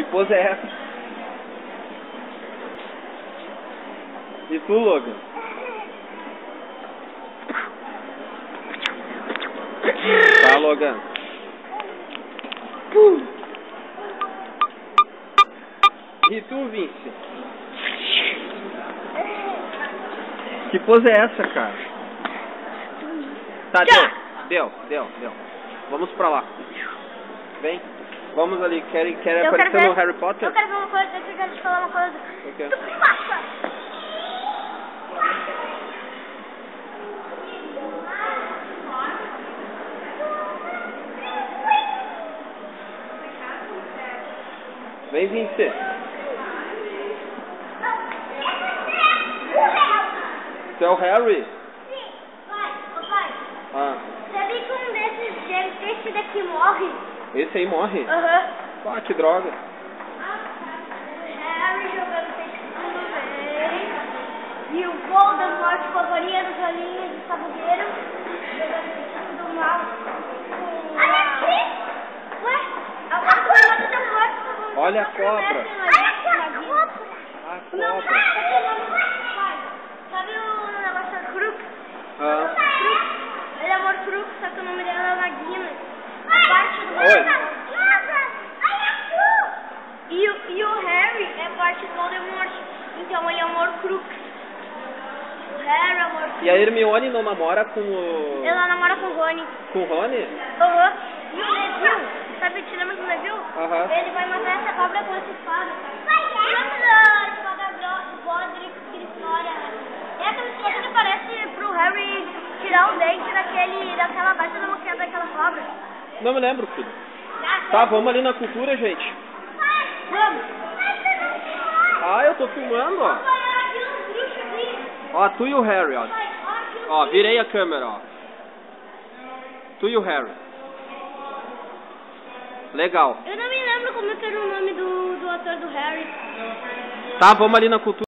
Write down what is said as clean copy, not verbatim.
Que pose é essa? E tu, Logan? Tá, Logan. E tu, Vince? Que pose é essa, cara? Tá, deu. Vamos pra lá. Vem. Vamos ali. Quer aparecer no Harry Potter? Eu quero ver uma coisa, eu quero te falar uma coisa. O quê? Tu passa! Vem, Vince. Tu é o Harry? Sim, papai. Ah. Sabia que um desses gêmeos, esse daqui morre? Esse aí morre? Aham. Ah, que droga. Harry jogando tudo bem. E o Voldemort com a varinha dos olhinhos de sabugueiro. Jogando tudo mal. Olha aqui! Ué? Agora tu vai matar teu morto. Olha a cobra. Olha a cobra. A O meu cobra. pai, sabe o negócio da Crux? Ah. Ele é morto Crux, só que o nome dela é Nagina. A parte do Oi. E o Harry é parte do Voldemort, então ele é o Horcrux. O Harry é o Horcrux. E a Hermione não namora com o... Ela namora com o Rony. Com o Rony? Aham. E o Neville, sabe, te lembra do Neville? Aham. Ele vai matar essa cobra com essa espada. Lembra da espada do Godric que ele explora? É aquela espada que parece pro Harry tirar o dente daquela baixa da moqueta daquela cobra. Não me lembro, filho. Tá, vamos ali na cultura, gente. Vamos. Ah, eu tô filmando, ó. Ó, tu e o Harry, ó. Ó, virei a câmera, ó. Tu e o Harry. Legal. Eu não me lembro como que era o nome do ator do Harry. Tá, vamos ali na cultura.